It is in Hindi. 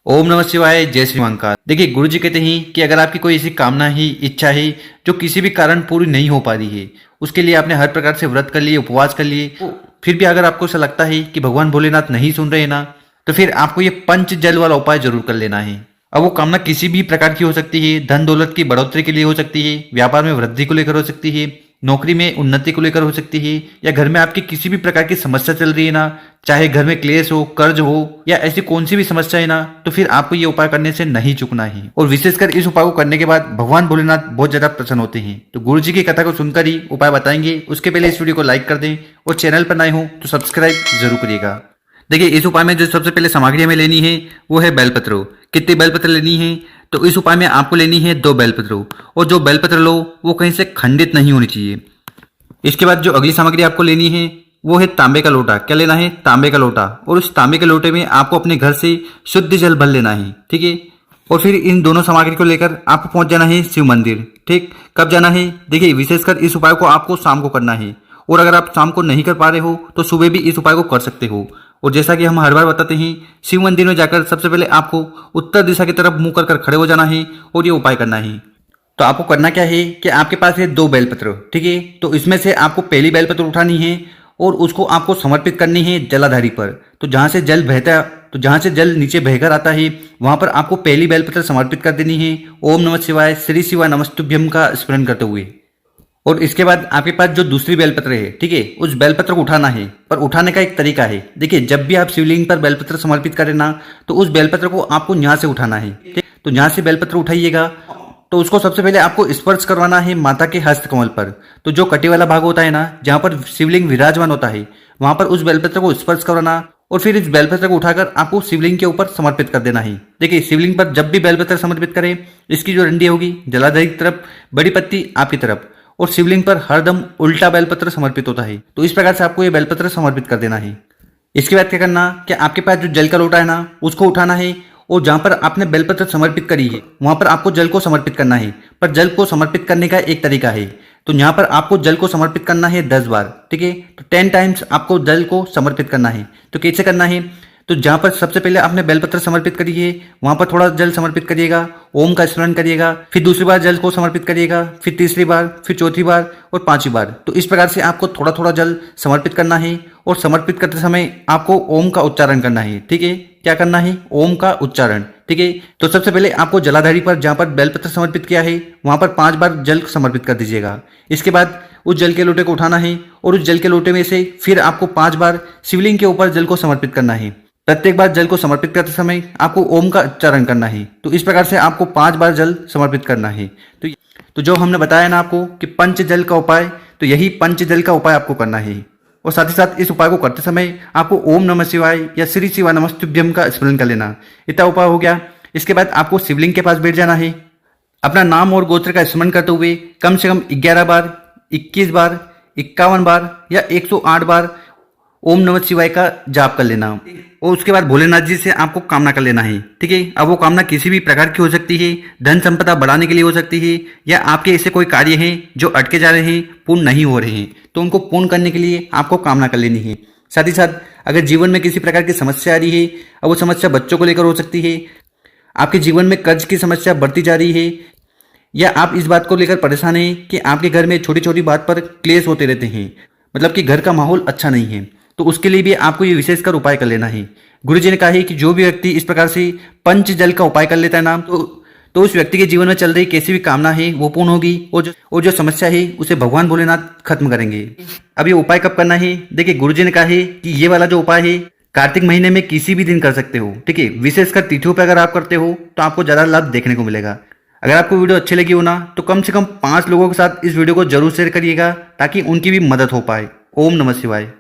ओम नमः शिवाय, जय श्री महाकाल। देखिए, गुरु जी कहते हैं कि अगर आपकी कोई ऐसी कामना ही, इच्छा है जो किसी भी कारण पूरी नहीं हो पा रही है, उसके लिए आपने हर प्रकार से व्रत कर लिए, उपवास कर लिए, फिर भी अगर आपको ऐसा लगता है कि भगवान भोलेनाथ नहीं सुन रहे ना, तो फिर आपको ये पंच जल वाला उपाय जरूर कर लेना है। अब वो कामना किसी भी प्रकार की हो सकती है, धन दौलत की बढ़ोतरी के लिए हो सकती है, व्यापार में वृद्धि को लेकर हो सकती है, नौकरी में उन्नति को लेकर हो सकती है, या घर में आपकी किसी भी प्रकार की समस्या चल रही है ना, चाहे घर में क्लेश हो, कर्ज हो, या ऐसी कौन सी भी समस्या है ना, तो फिर आपको ये उपाय करने से नहीं चूकना है। और विशेषकर इस उपाय को करने के बाद भगवान भोलेनाथ बहुत ज्यादा प्रसन्न होते हैं। तो गुरु जी की कथा को सुनकर ही उपाय बताएंगे, उसके पहले इस वीडियो को लाइक कर दें और चैनल पर नए हो तो सब्सक्राइब जरूर करिएगा। देखिए, इस उपाय में जो सबसे पहले सामग्री हमें लेनी है वो है बेलपत्र। कितने बेलपत्र लेनी है? तो इस उपाय में आपको लेनी है 2 बेलपत्र, और जो बेलपत्र लो वो कहीं से खंडित नहीं होनी चाहिए। इसके बाद जो अगली सामग्री आपको लेनी है वो है तांबे का लोटा। क्या लेना है? तांबे का लोटा। और उस तांबे के लोटे में आपको अपने घर से शुद्ध जल भर लेना है, ठीक है। और फिर इन दोनों सामग्री को लेकर आपको पहुंच जाना है शिव मंदिर, ठीक। कब जाना है? देखिए, विशेषकर इस उपाय को आपको शाम को करना है, और अगर आप शाम को नहीं कर पा रहे हो तो सुबह भी इस उपाय को कर सकते हो। और जैसा कि हम हर बार बताते हैं, शिव मंदिर में जाकर सबसे पहले आपको उत्तर दिशा की तरफ मुंह कर खड़े हो जाना है और ये उपाय करना है। तो आपको करना क्या है कि आपके पास है 2 बेलपत्र, ठीक है। तो इसमें से आपको पहली बेलपत्र उठानी है और उसको आपको समर्पित करनी है जलाधारी पर। तो जहां से जल नीचे बहकर आता है, वहां पर आपको पहली बेलपत्र समर्पित कर देनी है, ओम नमः शिवाय, श्री शिवाय नमस्तुभ्यम का स्मरण करते हुए। और इसके बाद आपके पास जो दूसरी बेलपत्र है, ठीक है, उस बेलपत्र को उठाना है। पर उठाने का एक तरीका है। देखिए, जब भी आप शिवलिंग पर बेलपत्र समर्पित करें ना, तो उस बेलपत्र को आपको यहाँ से उठाना है, ठीक? तो यहाँ से बेलपत्र उठाइएगा, तो उसको सबसे पहले आपको स्पर्श करवाना है माता के हस्त कमल पर। तो जो कटी वाला भाग होता है ना, जहां पर शिवलिंग विराजमान होता है, वहां पर उस बेलपत्र को स्पर्श करवाना, और फिर इस बेलपत्र को उठाकर आपको शिवलिंग के ऊपर समर्पित कर देना है। देखिए, शिवलिंग पर जब भी बेलपत्र समर्पित करें, इसकी जो डंडी होगी जलाधारी की तरफ, बड़ी पत्ती आपकी तरफ, और शिवलिंग पर हरदम उल्टा बेलपत्र समर्पित होता है। तो इस प्रकार से आपको ये बेलपत्र समर्पित कर देना है। इसके बाद क्या करना कि आपके पास जो जल का लोटा है ना, उसको उठाना है, और जहां पर आपने बेलपत्र समर्पित करी है वहां पर आपको जल को समर्पित करना है। पर जल को समर्पित करने का एक तरीका है। तो यहाँ पर आपको जल को समर्पित करना है 10 बार, ठीक है। तो 10 टाइम्स आपको जल को समर्पित करना है। तो कैसे करना है? तो जहां पर सबसे पहले आपने बेलपत्र समर्पित करी है, वहां पर थोड़ा जल समर्पित करिएगा, ओम का स्मरण करिएगा, फिर दूसरी बार जल को समर्पित करिएगा, फिर तीसरी बार, फिर चौथी बार और 5वीं बार। तो इस प्रकार से आपको थोड़ा थोड़ा जल समर्पित करना है, और समर्पित करते समय आपको ओम का उच्चारण करना है, ठीक है। क्या करना है? ओम का उच्चारण, ठीक है। तो सबसे पहले आपको जलाधारी पर जहां पर बेलपत्र समर्पित किया है, वहां पर 5 बार जल समर्पित कर दीजिएगा। इसके बाद उस जल के लोटे को उठाना है, और उस जल के लोटे में से फिर आपको 5 बार शिवलिंग के ऊपर जल को समर्पित करना है। प्रत्येक बार जल को समर्पित करते समय आपको ओम का उच्चारण करना है। तो इस प्रकार से आपको 5 बार जल समर्पित करना है। तो जो हमने बताया ना आपको कि पंच जल का उपाय, तो यही पंच जल का उपाय आपको करना है। और साथ ही साथ इस उपाय को करते समय आपको ओम नमः शिवाय या श्री शिवाय नमस्तुभ्यम का स्मरण कर लेना। इतना उपाय हो गया। इसके बाद आपको शिवलिंग के पास बैठ जाना है, अपना नाम और गोत्र का स्मरण करते हुए कम से कम 11 बार, 21 बार, 51 बार या 108 बार ओम नमः शिवाय का जाप कर लेना। और उसके बाद भोलेनाथ जी से आपको कामना कर लेना है, ठीक है। अब वो कामना किसी भी प्रकार की हो सकती है, धन संपदा बढ़ाने के लिए हो सकती है, या आपके ऐसे कोई कार्य हैं जो अटके जा रहे हैं, पूर्ण नहीं हो रहे हैं, तो उनको पूर्ण करने के लिए आपको कामना कर लेनी है। साथ ही साथ अगर जीवन में किसी प्रकार की समस्या आ रही है, अब वो समस्या बच्चों को लेकर हो सकती है, आपके जीवन में कर्ज की समस्या बढ़ती जा रही है, या आप इस बात को लेकर परेशान हैं कि आपके घर में छोटी छोटी बात पर क्लेश होते रहते हैं, मतलब कि घर का माहौल अच्छा नहीं है, तो उसके लिए भी आपको ये विशेषकर उपाय कर लेना है। गुरु जी ने कहा है कि जो भी व्यक्ति इस प्रकार से पंच जल का उपाय कर लेता है ना, तो उस व्यक्ति के जीवन में चल रही कैसी भी कामना है वो पूर्ण होगी, और जो समस्या है उसे भगवान भोलेनाथ खत्म करेंगे। अब ये उपाय कब करना है? देखिए, गुरु जी ने कहा है कि ये वाला जो उपाय है कार्तिक महीने में किसी भी दिन कर सकते हो, ठीक है। विशेषकर तिथियों पर अगर आप करते हो तो आपको ज्यादा लाभ देखने को मिलेगा। अगर आपको वीडियो अच्छी लगी हो ना, तो कम से कम 5 लोगों के साथ इस वीडियो को जरूर शेयर करिएगा, ताकि उनकी भी मदद हो पाए। ओम नमः शिवाय।